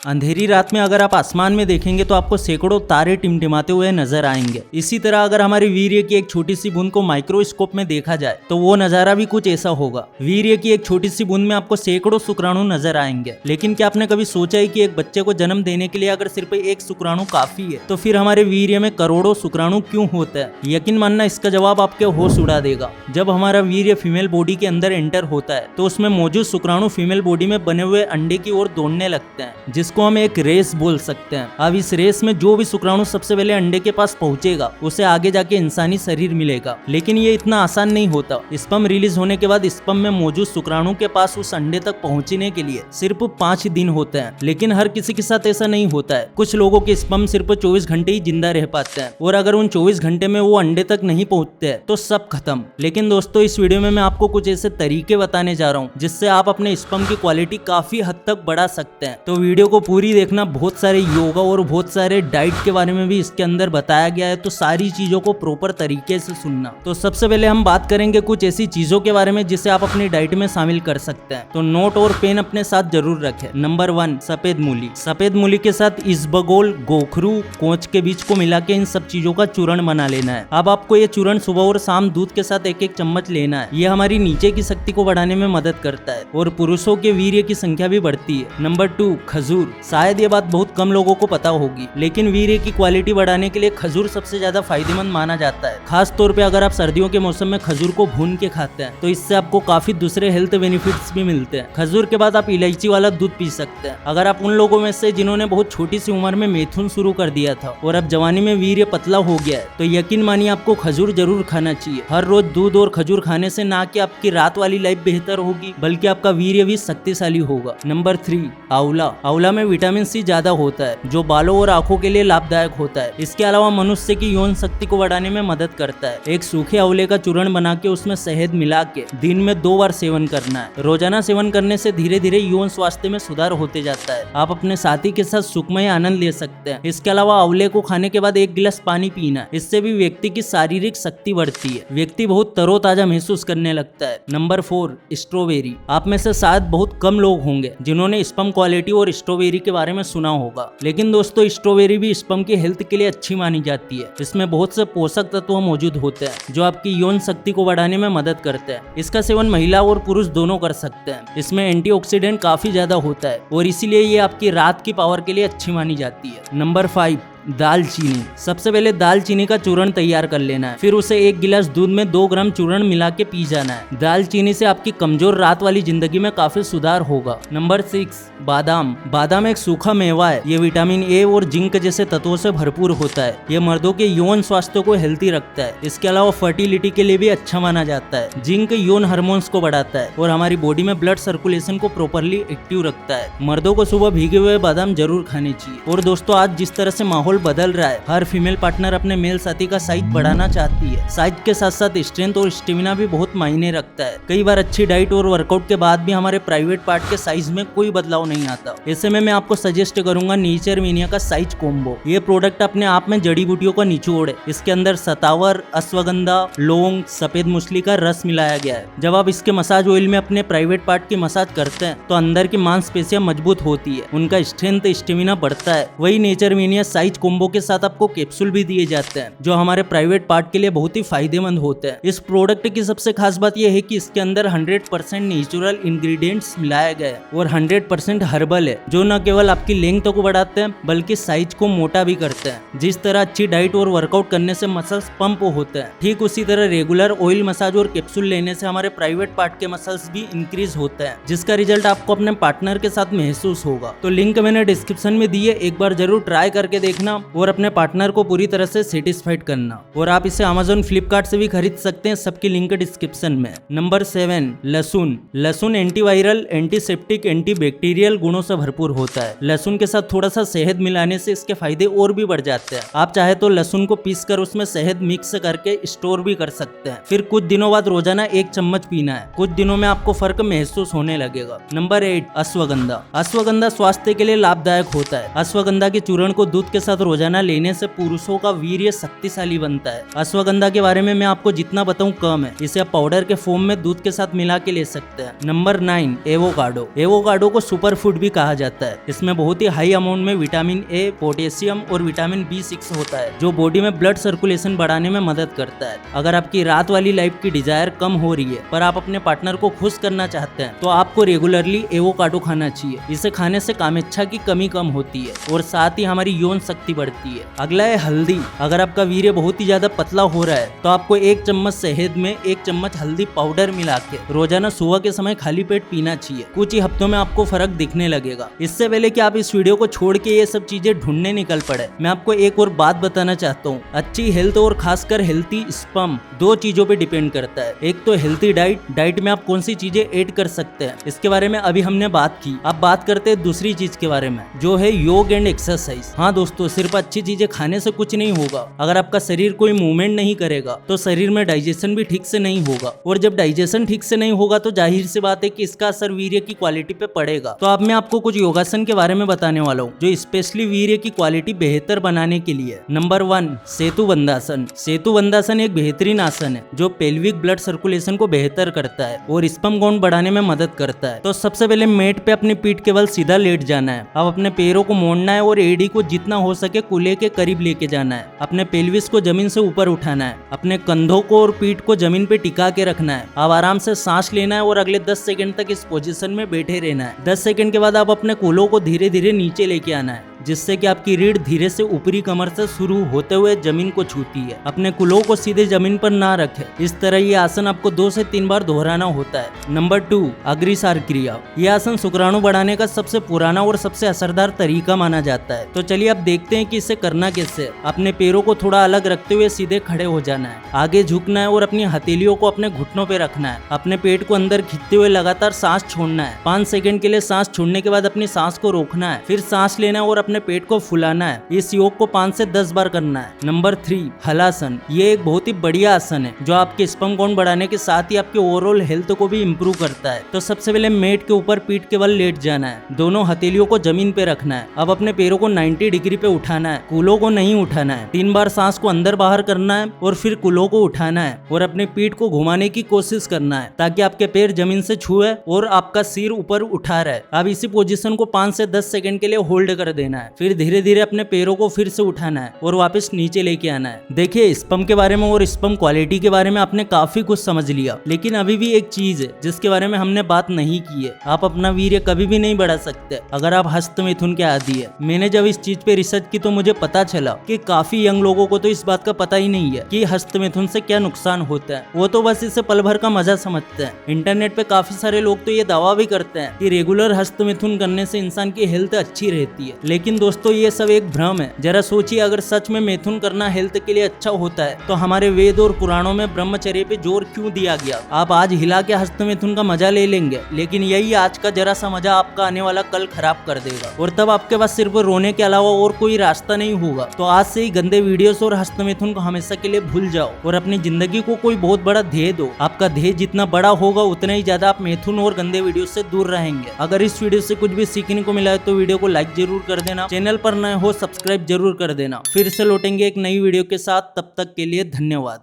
अंधेरी रात में अगर आप आसमान में देखेंगे तो आपको सैकड़ों तारे टिमटिमाते हुए नजर आएंगे। इसी तरह अगर हमारे वीर्य की एक छोटी सी बूंद को माइक्रोस्कोप में देखा जाए तो वो नजारा भी कुछ ऐसा होगा। वीर्य की एक छोटी सी बूंद में आपको सैकड़ों शुक्राणु नजर आएंगे। लेकिन क्या आपने कभी सोचा है कि एक बच्चे को जन्म देने के लिए अगर सिर्फ एक शुक्राणु काफी है तो फिर हमारे वीर्य में करोड़ों शुक्राणु क्यों होते हैं? यकीन मानना इसका जवाब आपके होश उड़ा देगा। जब हमारा वीर्य फीमेल बॉडी के अंदर एंटर होता है तो उसमें मौजूद शुक्राणु फीमेल बॉडी में बने हुए अंडे की ओर दौड़ने लगते हैं, जिसको हम एक रेस बोल सकते हैं। अब इस रेस में जो भी शुक्राणु सबसे पहले अंडे के पास पहुंचेगा उसे आगे जाके इंसानी शरीर मिलेगा। लेकिन ये इतना आसान नहीं होता। स्पर्म रिलीज होने के बाद स्पर्म में मौजूद शुक्राणु के पास उस अंडे तक पहुंचने के लिए सिर्फ 5 दिन होते हैं। लेकिन हर किसी के साथ ऐसा नहीं होता है। कुछ लोगों के स्पर्म सिर्फ 24 घंटे ही जिंदा रह पाते हैं और अगर उन 24 घंटे में वो अंडे तक नहीं पहुंचते हैं तो सब खत्म। लेकिन दोस्तों, इस वीडियो में मैं आपको कुछ ऐसे तरीके बताने जा रहा हूँ जिससे आप अपने स्पर्म की क्वालिटी काफी हद तक बढ़ा सकते हैं। तो वीडियो को पूरी देखना। बहुत सारे योगा और बहुत सारे डाइट के बारे में भी इसके अंदर बताया गया है, तो सारी चीजों को प्रॉपर तरीके से सुनना। तो सबसे पहले हम बात करेंगे कुछ ऐसी चीजों के बारे में जिसे आप अपनी डाइट में शामिल कर सकते हैं। तो नोट और पेन अपने साथ जरूर रखें। नंबर 1, सफेद मूली। सफेद मूली के साथ इसबगोल, गोखरू, कोंच के बीज को मिला के इन सब चीजों का चूर्ण बना लेना है। अब आपको ये चूर्ण सुबह और शाम दूध के साथ 1-1 चम्मच लेना है। ये हमारी नीचे की शक्ति को बढ़ाने में मदद करता है और पुरुषों के वीर्य की संख्या भी बढ़ती है। नंबर 2, खजूर। शायद ये बात बहुत कम लोगों को पता होगी, लेकिन वीर्य की क्वालिटी बढ़ाने के लिए खजूर सबसे ज्यादा फायदेमंद माना जाता है। खास तौर पे अगर आप सर्दियों के मौसम में खजूर को भून के खाते हैं तो इससे आपको काफी दूसरे हेल्थ बेनिफिट्स भी मिलते हैं। खजूर के बाद आप इलायची वाला दूध पी सकते हैं। अगर आप उन लोगों में से जिन्होंने बहुत छोटी सी उम्र में मैथुन शुरू कर दिया था और अब जवानी में वीर्य पतला हो गया है तो यकीन मानिए आपको खजूर जरूर खाना चाहिए। हर रोज दूध और खजूर खाने से ना कि आपकी रात वाली लाइफ बेहतर होगी बल्कि आपका वीर्य भी शक्तिशाली होगा। नंबर 3, आंवला। आंवला में विटामिन सी ज्यादा होता है जो बालों और आंखों के लिए लाभदायक होता है। इसके अलावा मनुष्य की यौन शक्ति को बढ़ाने में मदद करता है। एक सूखे आंवले का चूर्ण बना के उसमें शहद मिला के दिन में 2 बार सेवन करना है। रोजाना सेवन करने से धीरे धीरे यौन स्वास्थ्य में सुधार होते जाता है। आप अपने साथी के साथ सुखमय आनंद ले सकते हैं। इसके अलावा आंवले को खाने के बाद 1 गिलास पानी पीना है। इससे भी व्यक्ति की शारीरिक शक्ति बढ़ती है। व्यक्ति बहुत तरोताजा महसूस करने लगता है। Number 4, strawberry. आप में से शायद बहुत कम लोग होंगे जिन्होंने स्पर्म क्वालिटी और स्ट्रॉबेरी के बारे में सुना होगा, लेकिन दोस्तों स्ट्रॉबेरी भी स्पर्म की हेल्थ के लिए अच्छी मानी जाती है। इसमें बहुत से पोषक तत्व मौजूद होते हैं जो आपकी यौन शक्ति को बढ़ाने में मदद करते हैं। इसका सेवन महिला और पुरुष दोनों कर सकते हैं। इसमें एंटीऑक्सीडेंट काफी ज्यादा होता है और इसीलिए ये आपकी रात की पावर के लिए अच्छी मानी जाती है। नंबर 5, दालचीनी। सबसे पहले दालचीनी का चूर्ण तैयार कर लेना है, फिर उसे 1 गिलास दूध में 2 ग्राम चूर्ण मिला के पी जाना है। दालचीनी से आपकी कमजोर रात वाली जिंदगी में काफी सुधार होगा। नंबर 6, बादाम। बादाम एक सूखा मेवा है। ये विटामिन ए और जिंक जैसे तत्वों से भरपूर होता है। ये मर्दों के यौन स्वास्थ्य को हेल्थी रखता है। इसके अलावा फर्टिलिटी के लिए भी अच्छा माना जाता है। जिंक यौन हार्मोन्स को बढ़ाता है और हमारी बॉडी में ब्लड सर्कुलेशन को प्रॉपरली एक्टिव रखता है। मर्दों को सुबह भीगे हुए बादाम जरूर खाने चाहिए। और दोस्तों, आज जिस तरह से माहौल बदल रहा है, हर फीमेल पार्टनर अपने मेल साथी का साइज बढ़ाना चाहती है। साइज के साथ साथ स्ट्रेंथ और स्टेमिना भी बहुत मायने रखता है। कई बार अच्छी डाइट और वर्कआउट के बाद भी हमारे प्राइवेट पार्ट के साइज में कोई बदलाव नहीं आता। ऐसे में मैं आपको सजेस्ट करूंगा नेचर मीनिया का साइज कॉम्बो। ये प्रोडक्ट अपने आप में जड़ी बूटियों का निचोड़ है। इसके अंदर सतावर, अश्वगंधा, लौंग, सफेद मूसली का रस मिलाया गया है। जब आप इसके मसाज ऑयल में अपने प्राइवेट पार्ट की मसाज करते हैं तो अंदर की मांसपेशियां मजबूत होती है, उनका स्ट्रेंथ स्टेमिना बढ़ता है। वही नेचर मीनिया साइज कॉम्बो के साथ आपको कैप्सूल भी दिए जाते हैं जो हमारे प्राइवेट पार्ट के लिए बहुत ही फायदेमंद होते हैं। इस प्रोडक्ट की सबसे खास बात यह है कि इसके अंदर 100% नेचुरल इंग्रेडिएंट्स मिलाया गया है और 100% हर्बल है, जो न केवल आपकी लेंथ को बढ़ाते हैं बल्कि साइज को मोटा भी करते हैं। जिस तरह अच्छी डाइट और वर्कआउट करने से मसल्स पंप होते हैं, ठीक उसी तरह रेगुलर ऑयल मसाज और कैप्सूल लेने से हमारे प्राइवेट पार्ट के मसल्स भी इंक्रीज होते हैं, जिसका रिजल्ट आपको अपने पार्टनर के साथ महसूस होगा। तो लिंक मैंने डिस्क्रिप्शन में दी है, एक बार जरूर ट्राई करके देखना और अपने पार्टनर को पूरी तरह से सेटिस्फाइड करना। और आप इसे Amazon, फ्लिपकार्ट से भी खरीद सकते हैं, सबकी लिंक डिस्क्रिप्शन में। नंबर 7, लहसुन। लहसुन एंटीवायरल, एंटीसेप्टिक, एंटीबैक्टीरियल गुणों से भरपूर होता है। लहसुन के साथ थोड़ा सा शहद मिलाने से इसके फायदे और भी बढ़ जाते हैं। आप चाहे तो लहसुन को पीस कर उसमें शहद मिक्स करके स्टोर भी कर सकते हैं। फिर कुछ दिनों बाद रोजाना 1 चम्मच पीना है। कुछ दिनों में आपको फर्क महसूस होने लगेगा। नंबर 8, अश्वगंधा। अश्वगंधा स्वास्थ्य के लिए लाभदायक होता है। अश्वगंधा के चूर्ण को दूध के साथ रोजाना लेने से पुरुषों का वीर्य शक्तिशाली बनता है। अश्वगंधा के बारे में मैं आपको जितना बताऊं कम है। इसे आप पाउडर के फॉर्म में दूध के साथ मिला के ले सकते हैं। Number 9, avocado. एवोकाडो को सुपर फूड भी कहा जाता है। इसमें बहुत ही हाई अमाउंट में विटामिन ए, पोटेशियम और विटामिन B6 होता है, जो बॉडी में ब्लड सर्कुलेशन बढ़ाने में मदद करता है। अगर आपकी रात वाली लाइफ की डिजायर कम हो रही है पर आप अपने पार्टनर को खुश करना चाहते हैं तो आपको रेगुलरली एवोकाडो खाना चाहिए। इसे खाने से कामेच्छा की कमी कम होती है और साथ ही हमारी यौन शक्ति बढ़ती है। अगला है हल्दी। अगर आपका वीर्य बहुत ही ज्यादा पतला हो रहा है तो आपको 1 चम्मच शहद में 1 चम्मच हल्दी पाउडर मिला के रोजाना सुबह के समय खाली पेट पीना चाहिए। कुछ ही हफ्तों में आपको फर्क दिखने लगेगा। इससे पहले कि आप इस वीडियो को छोड़ के ये सब चीजें ढूंढने निकल पड़े, मैं आपको एक और बात बताना चाहता हूँ। अच्छी हेल्थ और खासकर हेल्थी स्पर्म 2 चीजों पे डिपेंड करता है। एक तो हेल्थी डाइट में आप कौन सी चीजें ऐड कर सकते हैं, इसके बारे में अभी हमने बात की। अब बात करते हैं दूसरी चीज के बारे में, जो है योग एंड एक्सरसाइज। हाँ दोस्तों, सिर्फ अच्छी चीजें खाने से कुछ नहीं होगा। अगर आपका शरीर कोई मूवमेंट नहीं करेगा तो शरीर में डाइजेशन भी ठीक से नहीं होगा, और जब डाइजेशन ठीक से नहीं होगा तो जाहिर सी बात है कि इसका असर वीर्य की क्वालिटी पे पड़ेगा। तो अब मैं आपको कुछ योगासन के बारे में बताने वाला हूँ जो स्पेशली वीर्य की क्वालिटी बेहतर बनाने के लिए। नंबर 1, सेतु बंधासन। सेतु बंधासन एक बेहतरीन आसन है जो पेल्विक ब्लड सर्कुलेशन को बेहतर करता है और स्पर्म काउंट बढ़ाने में मदद करता है। तो सबसे पहले मेट पे अपनी पीठ के बल सीधा लेट जाना है। अब अपने पैरों को मोड़ना है और एडी को जितना हो सके कूल्हे के करीब लेके जाना है। अपने पेल्विस को जमीन से ऊपर उठाना है। अपने कंधों को और पीठ को जमीन पे टिका के रखना है। अब आराम से सांस लेना है और अगले 10 सेकंड तक इस पोजीशन में बैठे रहना है। 10 सेकंड के बाद आप अपने कूल्हों को धीरे धीरे नीचे लेके आना है, जिससे कि आपकी रीढ़ धीरे से ऊपरी कमर से शुरू होते हुए जमीन को छूती है। अपने कूल्हों को सीधे जमीन पर ना रखें। इस तरह ये आसन आपको 2 से 3 बार दोहराना होता है। नंबर 2, अग्निसार क्रिया। यह आसन शुक्राणु बढ़ाने का सबसे पुराना और सबसे असरदार तरीका माना जाता है। तो चलिए अब देखते हैं कि इसे करना कैसे। अपने पैरों को थोड़ा अलग रखते हुए सीधे खड़े हो जाना है। आगे झुकना है और अपनी हथेलियों को अपने घुटनों पे रखना है। अपने पेट को अंदर खींचते हुए लगातार सांस छोड़ना है। 5 सेकंड के लिए सांस छोड़ने के बाद अपनी सांस को रोकना है, फिर सांस लेना है और अपने पेट को फुलाना है। इस योग को 5 से 10 बार करना है। नंबर 3, हलासन। ये एक बहुत ही बढ़िया आसन है जो आपके स्पर्म काउंट बढ़ाने के साथ ही आपके ओवरऑल हेल्थ को भी इम्प्रूव करता है। तो सबसे पहले मेट के ऊपर पीठ के बल लेट जाना है। दोनों हथेलियों को जमीन पे रखना है। अब अपने पैरों को 90 डिग्री पे उठाना है। कूल्हों को नहीं उठाना है। 3 बार सांस को अंदर बाहर करना है और फिर कूल्हों को उठाना है और अपने पीठ को घुमाने की कोशिश करना है ताकि आपके पैर जमीन से छुए और आपका सिर ऊपर उठा रहे। अब इसी पोजीशन को 5 से 10 सेकंड के लिए होल्ड कर देना है। फिर धीरे धीरे अपने पैरों को फिर से उठाना है और वापस नीचे लेके आना है। देखिए, स्पर्म के बारे में और स्पर्म क्वालिटी के बारे में आपने काफी कुछ समझ लिया, लेकिन अभी भी एक चीज है जिसके बारे में हमने बात नहीं की है। आप अपना वीर्य कभी भी नहीं बढ़ा सकते अगर आप हस्त मिथुन के आदी है। मैंने जब इस चीज पे रिसर्च की तो मुझे पता चला कि काफी यंग लोगों को तो इस बात का पता ही नहीं है कि हस्त मिथुन से क्या नुकसान होता है। वो तो बस इसे पल भर का मजा समझते हैं। इंटरनेट पे काफी सारे लोग तो ये दावा भी करते हैं कि रेगुलर हस्त मिथुन करने से इंसान की हेल्थ अच्छी रहती है, लेकिन दोस्तों ये सब एक भ्रम है। जरा सोचिए, अगर सच में मैथुन करना हेल्थ के लिए अच्छा होता है तो हमारे वेद और पुराणों में ब्रह्मचर्य पे जोर क्यों दिया गया। आप आज हिला के हस्त मिथुन का मजा ले लेंगे, लेकिन यही आज का जरा सा मजा आपका आने वाला कल खराब कर देगा और तब आपके पास सिर्फ रोने के अलावा और कोई रास्ता नहीं होगा। तो आज से ही गंदे वीडियोस और हस्त मिथुन को हमेशा के लिए भूल जाओ और अपनी जिंदगी को कोई बहुत बड़ा ध्येय दो। आपका ध्येय जितना बड़ा होगा उतना ही ज्यादा आप मैथुन और गंदे वीडियो से दूर रहेंगे। अगर इस वीडियो से कुछ भी सीखने को मिला है तो वीडियो को लाइक जरूर कर देना। चैनल पर नए हो सब्सक्राइब जरूर कर देना। फिर से लौटेंगे एक नई वीडियो के साथ, तब तक के लिए धन्यवाद।